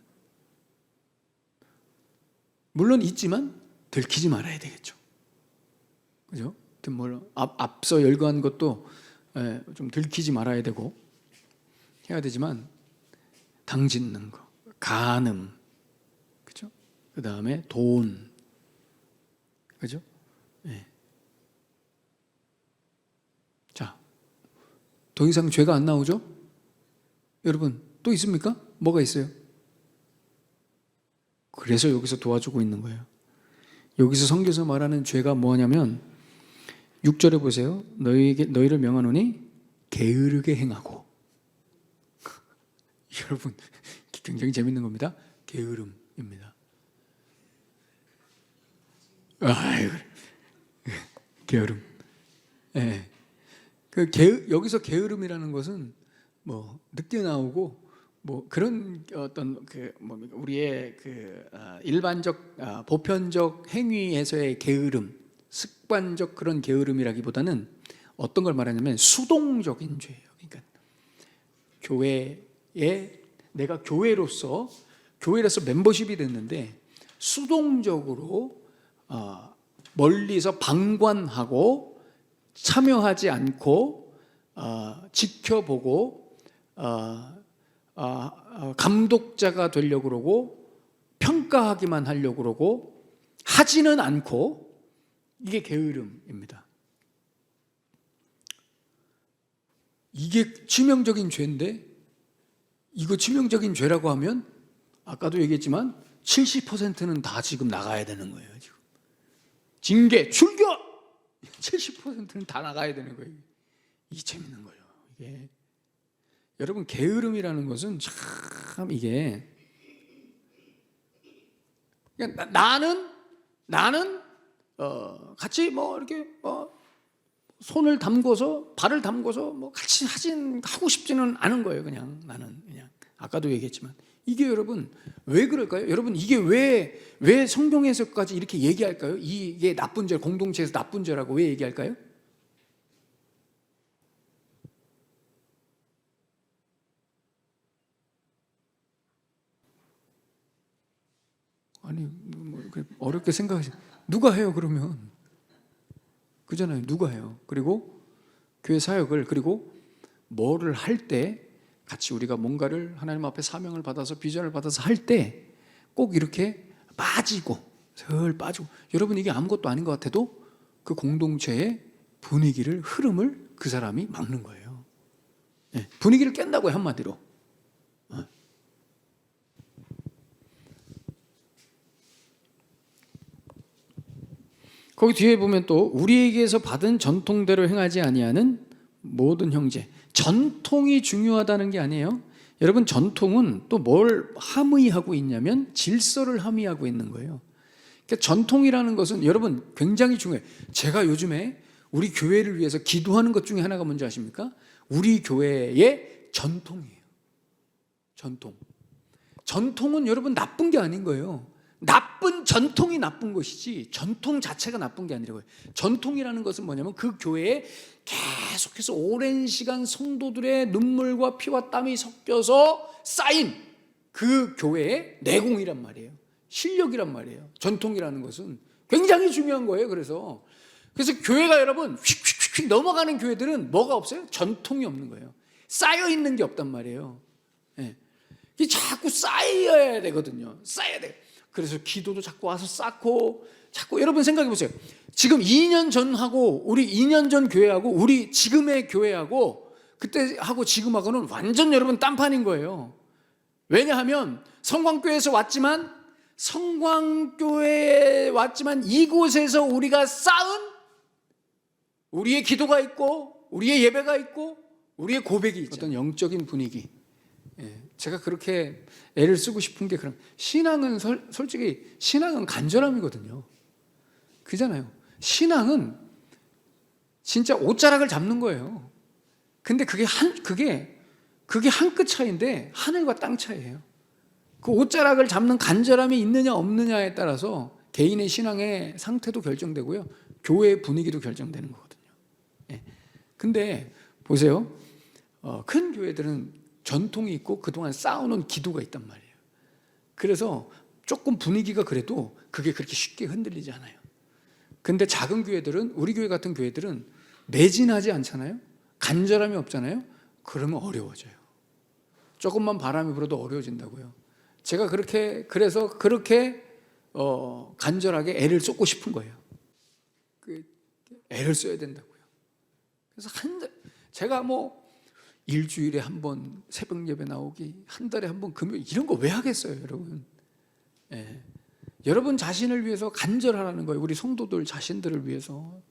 물론 있지만 들키지 말아야 되겠죠. 그죠? 앞서 열거한 것도 좀 들키지 말아야 되고 해야 되지만, 당 짓는 거, 간음, 그죠? 그 다음에 돈, 그죠? 자, 더 이상 죄가 안 나오죠? 여러분, 또 있습니까? 뭐가 있어요? 그래서 여기서 도와주고 있는 거예요. 여기서 성경에서 말하는 죄가 뭐냐면 6절에 보세요. 너희를 명하노니 게으르게 행하고. 여러분, 굉장히 재밌는 겁니다. 게으름입니다. 게으름. 여기서 게으름이라는 것은 뭐 늦게 나오고 뭐 그런 어떤 우리의 일반적 보편적 행위에서의 게으름, 습관적 그런 게으름이라기보다는 어떤 걸 말하냐면 수동적인 죄예요. 그러니까 교회에 내가 교회로서 멤버십이 됐는데 수동적으로 멀리서 방관하고 참여하지 않고 지켜보고 감독자가 되려고 그러고 평가하기만 하려고 그러고 하지는 않고, 이게 게으름입니다. 이게 치명적인 죄인데 이거 치명적인 죄라고 하면 아까도 얘기했지만 70%는 다 지금 나가야 되는 거예요. 지금 징계, 출교 70%는 다 나가야 되는 거예요. 이게 재밌는 거예요. 이게 여러분, 게으름이라는 것은 참 이게 그러니까 나는 같이 뭐 이렇게 손을 담궈서 발을 담궈서 뭐 같이 하고 싶지는 않은 거예요. 그냥 나는 그냥 아까도 얘기했지만 이게 여러분 왜 그럴까요? 여러분 이게 왜 성경에서까지 이렇게 얘기할까요? 이게 나쁜 죄, 공동체에서 나쁜 죄라고 왜 얘기할까요? 아니 뭐 어렵게 생각하시. 누가 해요 그러면? 그잖아요. 누가 해요? 그리고 교회 사역을 그리고 뭐를 할 때 같이 우리가 뭔가를 하나님 앞에 사명을 받아서 비전을 받아서 할 때 꼭 이렇게 빠지고 슬 빠지고 여러분 이게 아무것도 아닌 것 같아도 그 공동체의 분위기를 흐름을 그 사람이 막는 거예요. 네, 분위기를 깬다고요 한마디로. 거기 뒤에 보면 또 우리에게서 받은 전통대로 행하지 아니하는 모든 형제. 전통이 중요하다는 게 아니에요. 여러분 전통은 또 뭘 함의하고 있냐면 질서를 함의하고 있는 거예요. 그러니까 전통이라는 것은 여러분 굉장히 중요해요. 제가 요즘에 우리 교회를 위해서 기도하는 것 중에 하나가 뭔지 아십니까? 우리 교회의 전통이에요. 전통. 전통은 여러분 나쁜 게 아닌 거예요. 나쁜 전통이 나쁜 것이지 전통 자체가 나쁜 게 아니라고요. 전통이라는 것은 뭐냐면 그 교회에 계속해서 오랜 시간 성도들의 눈물과 피와 땀이 섞여서 쌓인 그 교회의 내공이란 말이에요. 실력이란 말이에요. 전통이라는 것은 굉장히 중요한 거예요. 그래서 교회가 여러분 휙휙휙 넘어가는 교회들은 뭐가 없어요? 전통이 없는 거예요. 쌓여 있는 게 없단 말이에요. 네. 이 자꾸 쌓여야 되거든요. 쌓여야 돼. 그래서 기도도 자꾸 와서 쌓고 자꾸 여러분 생각해 보세요. 지금 2년 전하고 우리 2년 전 교회하고 우리 지금의 교회하고 그때 하고 지금하고는 완전 여러분 딴판인 거예요. 왜냐하면 성광교회에서 왔지만 이곳에서 우리가 쌓은 우리의 기도가 있고 우리의 예배가 있고 우리의 고백이 있죠. 어떤 영적인 분위기. 제가 그렇게 애를 쓰고 싶은 게 그런 신앙은 솔직히 신앙은 간절함이거든요. 그잖아요. 신앙은 진짜 옷자락을 잡는 거예요. 근데 그게 한 끗 차이인데 하늘과 땅 차이예요. 그 옷자락을 잡는 간절함이 있느냐 없느냐에 따라서 개인의 신앙의 상태도 결정되고요. 교회의 분위기도 결정되는 거거든요. 근데 보세요. 큰 교회들은 전통이 있고 그동안 쌓아놓은 기도가 있단 말이에요. 그래서 조금 분위기가 그래도 그게 그렇게 쉽게 흔들리지 않아요. 근데 작은 교회들은 우리 교회 같은 교회들은 매진하지 않잖아요. 간절함이 없잖아요. 그러면 어려워져요. 조금만 바람이 불어도 어려워진다고요. 제가 그래서 그렇게 간절하게 애를 쏟고 싶은 거예요. 애를 써야 된다고요. 그래서 제가 뭐 일주일에 한 번 새벽 예배 나오기, 한 달에 한 번 금요일 이런 거 왜 하겠어요, 여러분? 여러분 자신을 위해서 간절하라는 거예요. 우리 성도들 자신들을 위해서.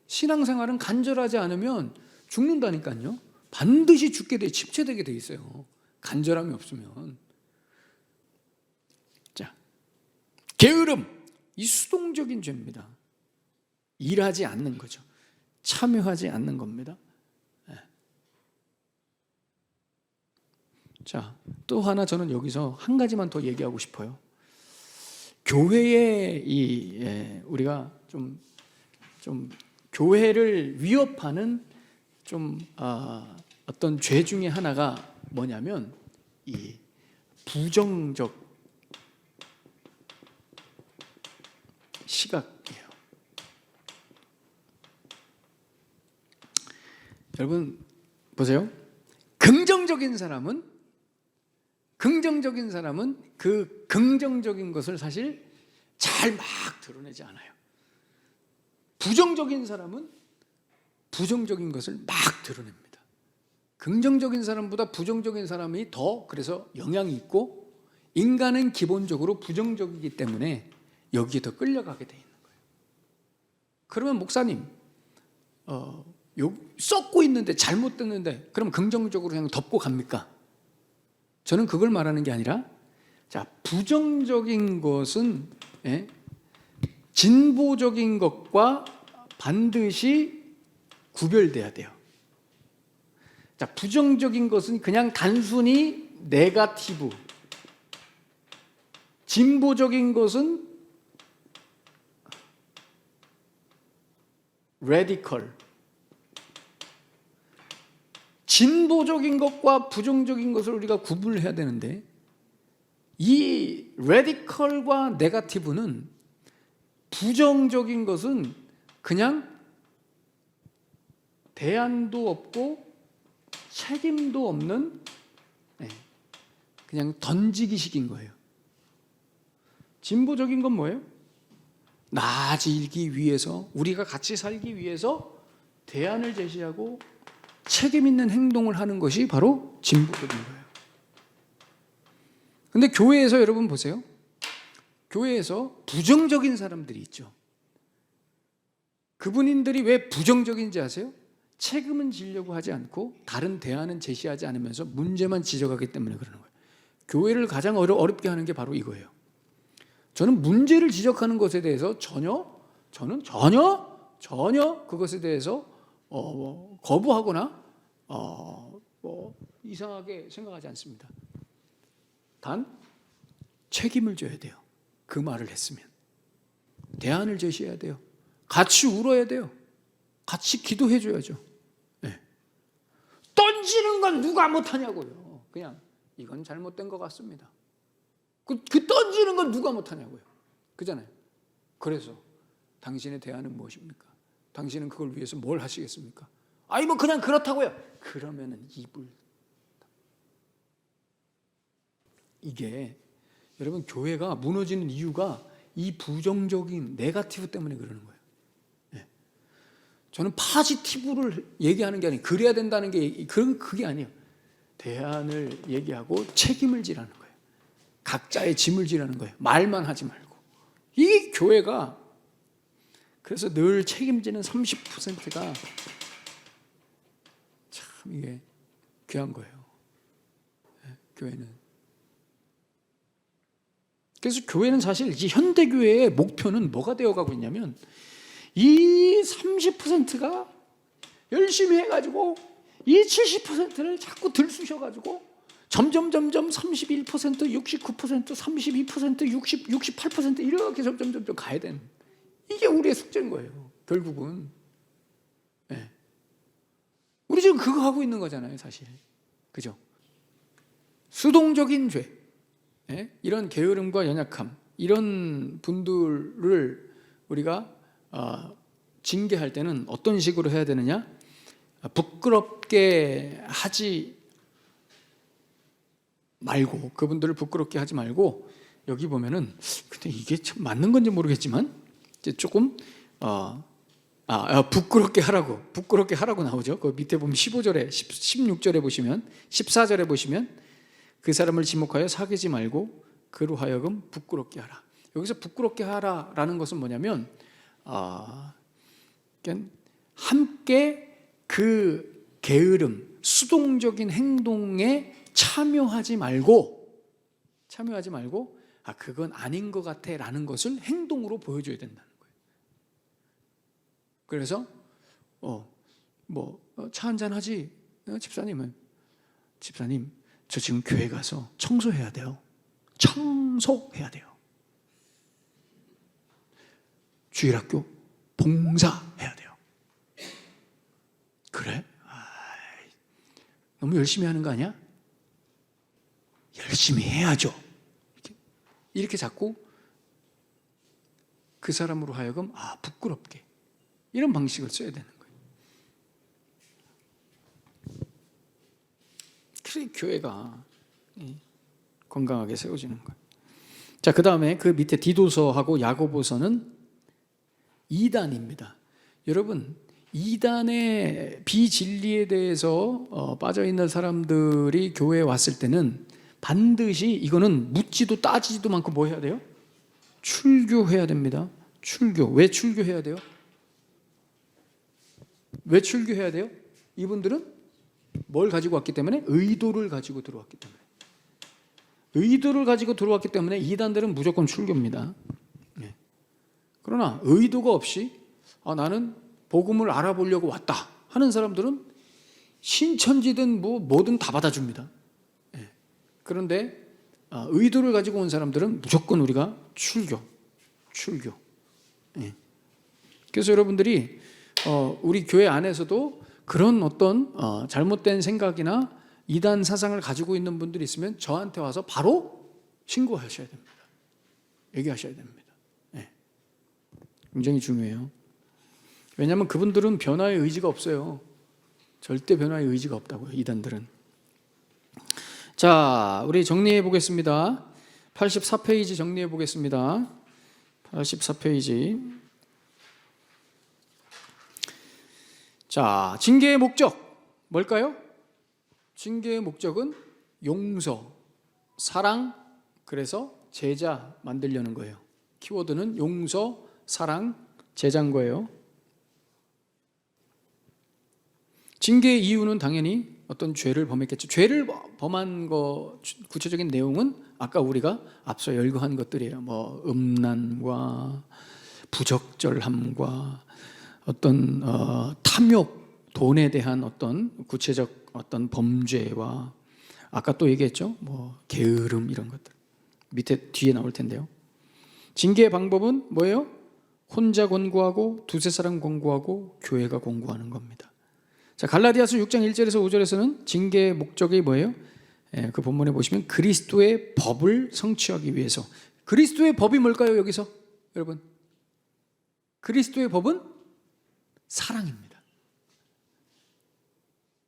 신앙생활은 간절하지 않으면 죽는다니까요. 반드시 죽게 돼, 침체되게 돼 있어요. 간절함이 없으면. 자, 게으름, 이 수동적인 죄입니다. 일하지 않는 거죠. 참여하지 않는 겁니다. 자, 또 하나 저는 여기서 한 가지만 더 얘기하고 싶어요. 교회에 우리가 좀 교회를 위협하는 어떤 죄 중에 하나가 뭐냐면 이 부정적 시각이에요. 여러분 보세요. 긍정적인 사람은 그 긍정적인 것을 사실 잘 막 드러내지 않아요. 부정적인 사람은 부정적인 것을 막 드러냅니다. 긍정적인 사람보다 부정적인 사람이 더 그래서 영향이 있고, 인간은 기본적으로 부정적이기 때문에 여기에 더 끌려가게 돼 있는 거예요. 그러면 목사님, 썩고 있는데, 잘못 듣는데, 그럼 긍정적으로 그냥 덮고 갑니까? 저는 그걸 말하는 게 아니라, 자, 부정적인 것은 진보적인 것과 반드시 구별돼야 돼요. 자, 부정적인 것은 그냥 단순히 네거티브, 진보적인 것은 레디컬. 진보적인 것과 부정적인 것을 우리가 구분해야 되는데, 이 레디컬과 네거티브는, 부정적인 것은 그냥 대안도 없고 책임도 없는 그냥 던지기식인 거예요. 진보적인 건 뭐예요? 나아지기 위해서, 우리가 같이 살기 위해서 대안을 제시하고 책임 있는 행동을 하는 것이 바로 진보적인 거예요. 근데 교회에서 여러분 보세요. 교회에서 부정적인 사람들이 있죠. 그분들이 왜 부정적인지 아세요? 책임은 지려고 하지 않고 다른 대안은 제시하지 않으면서 문제만 지적하기 때문에 그러는 거예요. 교회를 가장 어렵게 하는 게 바로 이거예요. 저는 문제를 지적하는 것에 대해서 저는 전혀 그것에 대해서 거부하거나 이상하게 생각하지 않습니다. 단 책임을 져야 돼요. 그 말을 했으면 대안을 제시해야 돼요. 같이 울어야 돼요. 같이 기도해 줘야죠. 네. 던지는 건 누가 못하냐고요. 그냥 이건 잘못된 것 같습니다. 그 던지는 건 누가 못하냐고요. 그잖아요. 그래서 당신의 대안은 무엇입니까? 당신은 그걸 위해서 뭘 하시겠습니까? 아니 뭐 그냥 그렇다고요. 그러면은 입을. 이게 여러분 교회가 무너지는 이유가 이 부정적인 네거티브 때문에 그러는 거예요. 네. 저는 파지티브를 얘기하는 게 아니에요. 그래야 된다는 게 그게 아니에요. 대안을 얘기하고 책임을 지라는 거예요. 각자의 짐을 지라는 거예요. 말만 하지 말고. 이 교회가 그래서 늘 책임지는 30%가 참 이게 귀한 거예요. 네, 교회는. 그래서 교회는 사실 이 현대교회의 목표는 뭐가 되어가고 있냐면 이 30%가 열심히 해가지고 이 70%를 자꾸 들쑤셔가지고 점점 31%, 69%, 32%, 60, 68% 이렇게 점점 가야 되는, 이게 우리의 숙제인 거예요. 결국은. 네. 우리 지금 그거 하고 있는 거잖아요, 사실. 그죠? 수동적인 죄, 네? 이런 게으름과 연약함, 이런 분들을 우리가 징계할 때는 어떤 식으로 해야 되느냐? 부끄럽게 하지 말고, 그분들을 부끄럽게 하지 말고, 여기 보면은 근데 이게 참 맞는 건지 모르겠지만 이제 조금 부끄럽게 하라고 나오죠. 그 밑에 보면 15절에 16절에 보시면, 14절에 보시면 그 사람을 지목하여 사귀지 말고 그로 하여금 부끄럽게 하라. 여기서 부끄럽게 하라라는 것은 뭐냐면 함께 그 게으름, 수동적인 행동에 참여하지 말고 그건 아닌 것 같아 라는 것을 행동으로 보여줘야 된다는 거예요. 그래서 차 한잔 하지? 집사님 저 지금 교회 가서 청소해야 돼요. 주일학교 봉사해야 돼요. 그래? 너무 열심히 하는 거 아니야? 열심히 해야죠. 이렇게 자꾸 그 사람으로 하여금 부끄럽게, 이런 방식을 써야 되는 거예요. 그래 교회가 건강하게 세워지는 거예요. 자, 그 다음에 그 밑에 디도서하고 야고보서는 2단입니다. 여러분, 이단의 비진리에 대해서 빠져 있는 사람들이 교회에 왔을 때는 반드시 이거는 묻지도 따지지도 않고 뭐 해야 돼요? 출교해야 됩니다. 출교. 왜 출교해야 돼요? 왜 출교해야 돼요? 이분들은 뭘 가지고 왔기 때문에? 의도를 가지고 들어왔기 때문에. 의도를 가지고 들어왔기 때문에 이단들은 무조건 출교입니다. 네. 그러나 의도가 없이 나는 복음을 알아보려고 왔다 하는 사람들은 신천지든 뭐든 다 받아줍니다. 네. 그런데 의도를 가지고 온 사람들은 무조건 우리가 출교. 네. 그래서 여러분들이 우리 교회 안에서도 그런 어떤 잘못된 생각이나 이단 사상을 가지고 있는 분들이 있으면 저한테 와서 바로 신고하셔야 됩니다. 얘기하셔야 됩니다. 네. 굉장히 중요해요. 왜냐하면 그분들은 변화의 의지가 없어요. 절대 변화의 의지가 없다고요. 이단들은. 자, 우리 정리해 보겠습니다. 84페이지 정리해 보겠습니다. 84페이지. 자, 징계의 목적 뭘까요? 징계의 목적은 용서, 사랑, 그래서 제자 만들려는 거예요. 키워드는 용서, 사랑, 제자인 거예요. 징계의 이유는 당연히 어떤 죄를 범했겠죠. 죄를 범한 거 구체적인 내용은 아까 우리가 앞서 열거한 것들이에요. 뭐 음란과 부적절함과 어떤 탐욕, 돈에 대한 어떤 구체적 어떤 범죄와 아까 또 얘기했죠. 뭐 게으름 이런 것들 밑에 뒤에 나올 텐데요. 징계의 방법은 뭐예요? 혼자 권고하고 두세 사람 권고하고 교회가 권고하는 겁니다. 자, 갈라디아서 6장 1절에서 5절에서는 징계의 목적이 뭐예요? 그 본문에 보시면 그리스도의 법을 성취하기 위해서. 그리스도의 법이 뭘까요? 여기서 여러분, 그리스도의 법은 사랑입니다.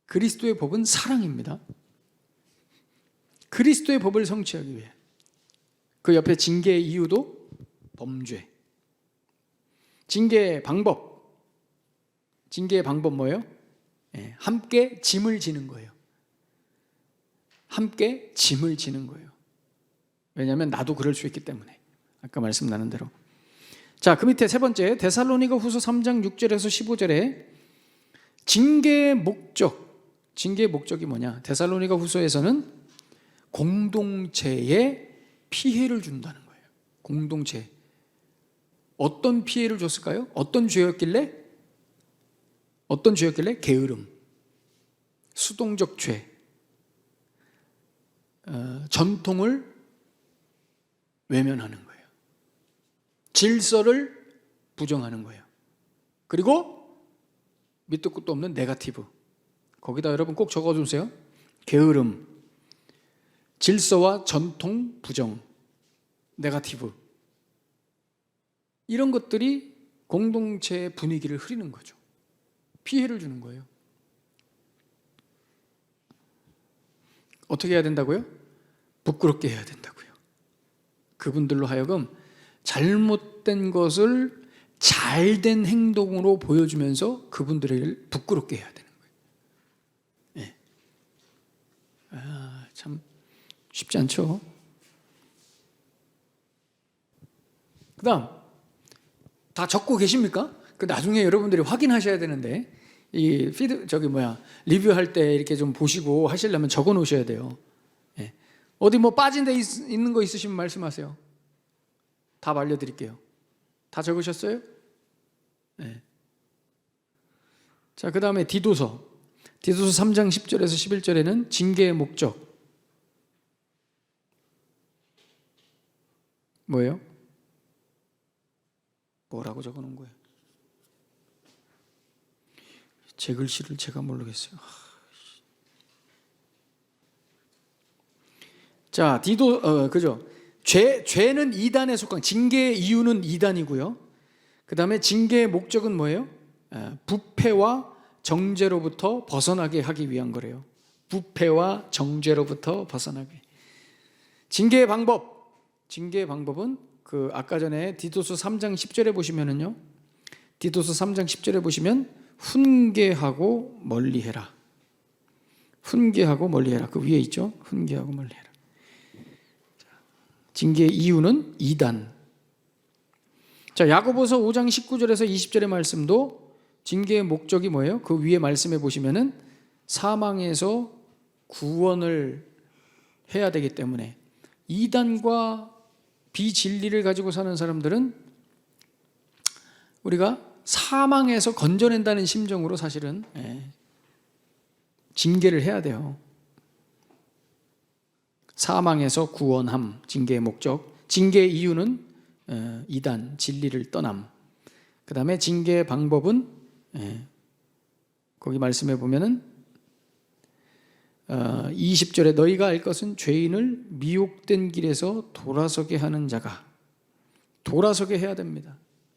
그리스도의 법은 사랑입니다. 그리스도의 법을 성취하기 위해. 그 옆에 징계의 이유도 범죄. 징계의 방법. 징계의 방법 뭐예요? 함께 짐을 지는 거예요. 함께 짐을 지는 거예요. 왜냐하면 나도 그럴 수 있기 때문에. 아까 말씀 나눈 대로. 자, 그 밑에 세 번째 데살로니가 후서 3장 6절에서 15절에 징계의 목적이 뭐냐? 데살로니가 후서에서는 공동체에 피해를 준다는 거예요. 공동체. 어떤 피해를 줬을까요? 어떤 죄였길래? 게으름, 수동적 죄, 전통을 외면하는 거예요. 질서를 부정하는 거예요. 그리고 밑도 끝도 없는 네거티브. 거기다 여러분 꼭 적어주세요. 게으름, 질서와 전통 부정, 네거티브. 이런 것들이 공동체의 분위기를 흐리는 거죠. 피해를 주는 거예요. 어떻게 해야 된다고요? 부끄럽게 해야 된다고요. 그분들로 하여금 잘못된 것을 잘된 행동으로 보여주면서 그분들을 부끄럽게 해야 되는 거예요. 네. 참 쉽지 않죠. 그 다음 다 적고 계십니까? 그 나중에 여러분들이 확인하셔야 되는데 이 리뷰할 때 이렇게 좀 보시고 하시려면 적어 놓으셔야 돼요. 예. 어디 뭐 빠진 데 있는 거 있으시면 말씀하세요. 답 알려드릴게요. 다 적으셨어요? 예. 자, 그 다음에 디도서 3장 10절에서 11절에는 징계의 목적 뭐예요? 뭐라고 적어 놓은 거예요? 제 글씨를 제가 모르겠어요. 자, 그죠? 죄는 2단에 속한, 징계의 이유는 2단이고요. 그 다음에 징계의 목적은 뭐예요? 부패와 정죄로부터 벗어나게 하기 위한 거래요. 부패와 정죄로부터 벗어나게. 징계의 방법은 아까 전에 디도서 3장 10절에 보시면은요. 디도서 3장 10절에 보시면 훈계하고 멀리해라. 훈계하고 멀리해라. 그 위에 있죠. 훈계하고 멀리해라. 징계의 이유는 이단. 자, 야고보서 5장 19절에서 20절의 말씀도 징계의 목적이 뭐예요? 그 위에 말씀해 보시면은 사망에서 구원을 해야 되기 때문에, 이단과 비진리를 가지고 사는 사람들은 우리가 사망에서 건져낸다는 심정으로 사실은 징계를 해야 돼요. 사망에서 구원함, 징계의 목적. 징계의 이유는 이단, 진리를 떠남. 그 다음에 징계의 방법은 거기 말씀해 보면은 20절에 너희가 알 것은 죄인을 미혹된 길에서 돌아서게 하는 자가, 돌아서게 해야 됩니다.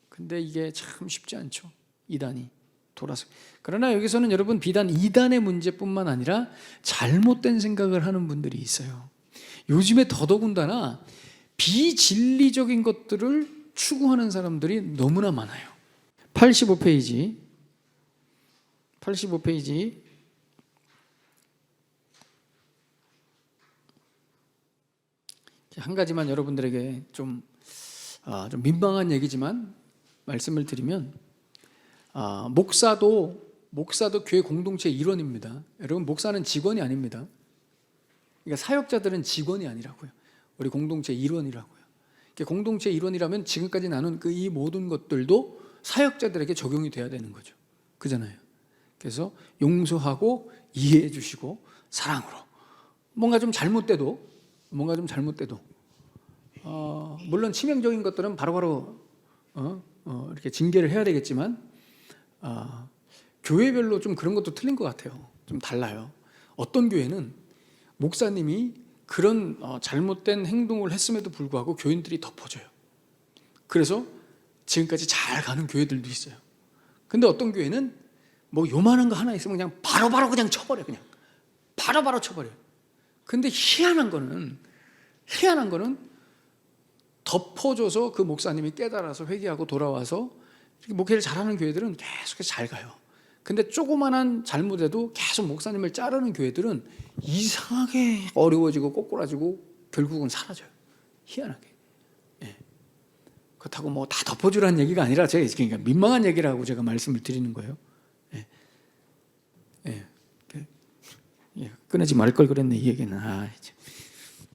근데 이게 참 쉽지 않죠. 이단이 돌아서. 그러나 여기서는 여러분 비단 이단의 문제뿐만 아니라 잘못된 생각을 하는 분들이 있어요. 요즘에 더더군다나 비진리적인 것들을 추구하는 사람들이 너무나 많아요. 85페이지 한 가지만 여러분들에게 좀 민망한 얘기지만 말씀을 드리면, 목사도 교회 공동체 일원입니다. 여러분, 목사는 직원이 아닙니다. 그러니까 사역자들은 직원이 아니라고요. 우리 공동체 일원이라고요. 공동체 일원이라면 지금까지 나눈 이 모든 것들도 사역자들에게 적용이 돼야 되는 거죠. 그잖아요. 그래서 용서하고 이해해 주시고 사랑으로, 뭔가 좀 잘못돼도 물론 치명적인 것들은 바로바로 이렇게 징계를 해야 되겠지만, 교회별로 좀 그런 것도 틀린 것 같아요. 좀 달라요. 어떤 교회는 목사님이 그런 잘못된 행동을 했음에도 불구하고 교인들이 덮어줘요. 그래서 지금까지 잘 가는 교회들도 있어요. 근데 어떤 교회는 뭐 요만한 거 하나 있으면 그냥 바로바로 그냥 쳐버려. 그냥 바로바로 쳐버려요. 근데 희한한 거는 덮어줘서 그 목사님이 깨달아서 회개하고 돌아와서 목회를 잘하는 교회들은 계속해서 잘 가요. 근데 조그만한 잘못에도 계속 목사님을 자르는 교회들은 이상하게 어려워지고 꼬꾸라지고 결국은 사라져요. 희한하게. 그렇다고 뭐 다 덮어주라는 얘기가 아니라 제가 그러니까 민망한 얘기라고 제가 말씀을 드리는 거예요. 끊지 말 걸 그랬네, 이 얘기는.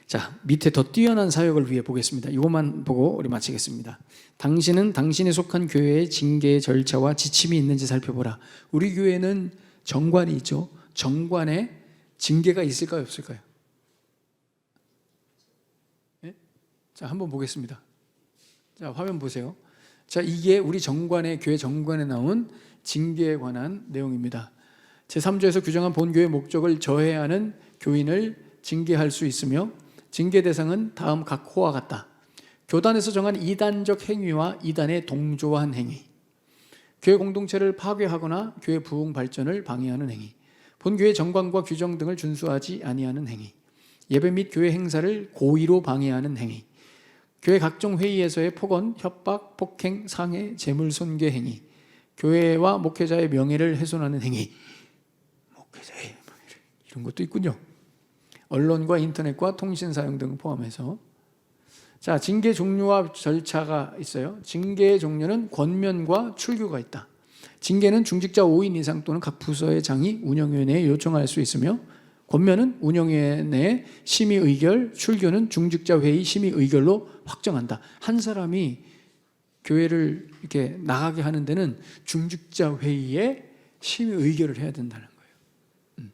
자, 밑에 더 뛰어난 사역을 위해 보겠습니다. 이것만 보고 우리 마치겠습니다. 당신은 당신이 속한 교회의 징계의 절차와 지침이 있는지 살펴보라. 우리 교회는 정관이 있죠. 정관에 징계가 있을까요, 없을까요? 자, 한번 보겠습니다. 자, 화면 보세요. 자, 이게 우리 교회 정관에 나온 징계에 관한 내용입니다. 제3조에서 규정한 본교의 목적을 저해하는 교인을 징계할 수 있으며, 징계 대상은 다음 각 호와 같다. 교단에서 정한 이단적 행위와 이단에 동조한 행위, 교회 공동체를 파괴하거나 교회 부흥 발전을 방해하는 행위, 본교회 정관과 규정 등을 준수하지 아니하는 행위, 예배 및 교회 행사를 고의로 방해하는 행위, 교회 각종 회의에서의 폭언, 협박, 폭행, 상해, 재물 손괴 행위, 교회와 목회자의 명예를 훼손하는 행위, 목회자의 명예를, 이런 것도 있군요. 언론과 인터넷과 통신 사용 등을 포함해서. 자, 징계 종류와 절차가 있어요. 징계의 종류는 권면과 출규가 있다. 징계는 중직자 5인 이상 또는 각 부서의 장이 운영위원회에 요청할 수 있으며, 권면은 운영위원회의 심의 의결, 출규는 중직자 회의 심의 의결로 확정한다. 한 사람이 교회를 이렇게 나가게 하는 데는 중직자 회의에 심의 의결을 해야 된다는 거예요.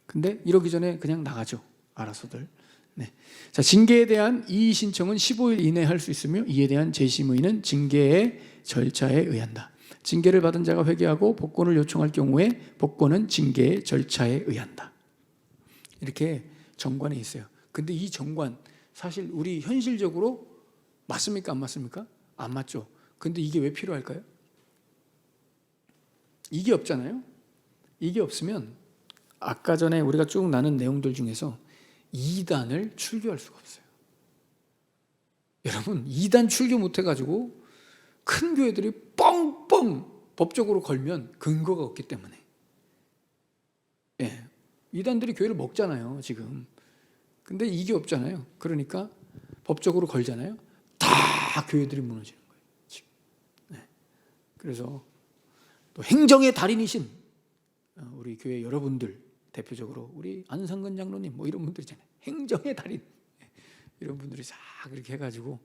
근데 이러기 전에 그냥 나가죠. 알아서들. 네. 자, 징계에 대한 이의 신청은 15일 이내에 할 수 있으며, 이에 대한 재심의는 징계의 절차에 의한다. 징계를 받은 자가 회개하고 복권을 요청할 경우에 복권은 징계의 절차에 의한다. 이렇게 정관이 있어요. 근데 이 정관 사실 우리 현실적으로 맞습니까? 안 맞습니까? 안 맞죠. 근데 이게 왜 필요할까요? 이게 없잖아요. 이게 없으면 아까 전에 우리가 쭉 나눈 내용들 중에서 2단을 출교할 수가 없어요. 여러분, 2단 출교 못해가지고 큰 교회들이 뻥뻥 법적으로 걸면 근거가 없기 때문에. 예. 이단들이 교회를 먹잖아요, 지금. 근데 이게 없잖아요. 그러니까 법적으로 걸잖아요. 다 교회들이 무너지는 거예요, 지금. 네. 그래서 또 행정의 달인이신 우리 교회 여러분들, 대표적으로 우리 안상근 장로님 뭐 이런 분들 있잖아요. 행정의 달인. 이런 분들이 싹 이렇게 해가지고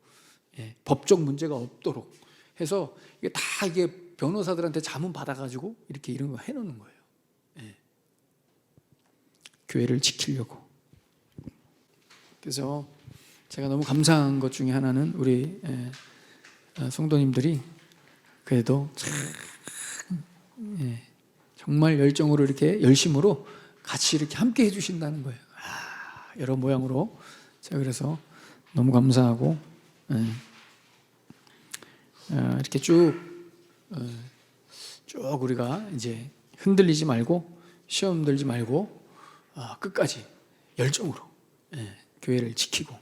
법적 문제가 없도록 해서 이게 변호사들한테 자문 받아가지고 이렇게 이런 거 해놓는 거예요. 교회를 지키려고. 그래서 제가 너무 감사한 것 중에 하나는 우리 성도님들이 그래도 참 정말 열정으로 이렇게 열심으로 같이 이렇게 함께 해주신다는 거예요. 여러 모양으로. 제가 그래서 너무 감사하고 이렇게 쭉 우리가 이제 흔들리지 말고 시험 들지 말고 끝까지 열정으로 교회를 지키고,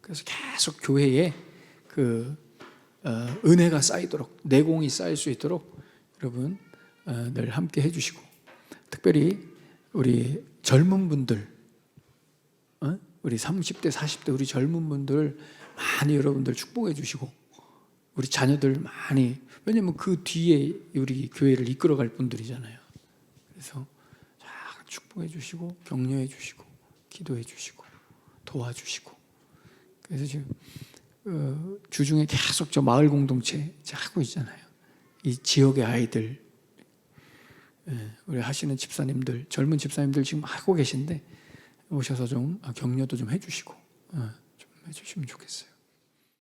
그래서 계속 교회에 그 은혜가 쌓이도록, 내공이 쌓일 수 있도록 여러분 늘 함께 해주시고, 특별히 우리 젊은 분들, 우리 30대 40대 우리 젊은 분들 많이 여러분들 축복해 주시고, 우리 자녀들 많이, 왜냐면 그 뒤에 우리 교회를 이끌어갈 분들이잖아요. 그래서 잘 축복해 주시고 격려해 주시고 기도해 주시고 도와주시고. 그래서 지금 주중에 계속 저 마을 공동체 하고 있잖아요. 이 지역의 아이들, 우리 하시는 집사님들, 젊은 집사님들 지금 하고 계신데 오셔서 좀 격려도 좀 해주시고 좀 해주시면 좋겠어요.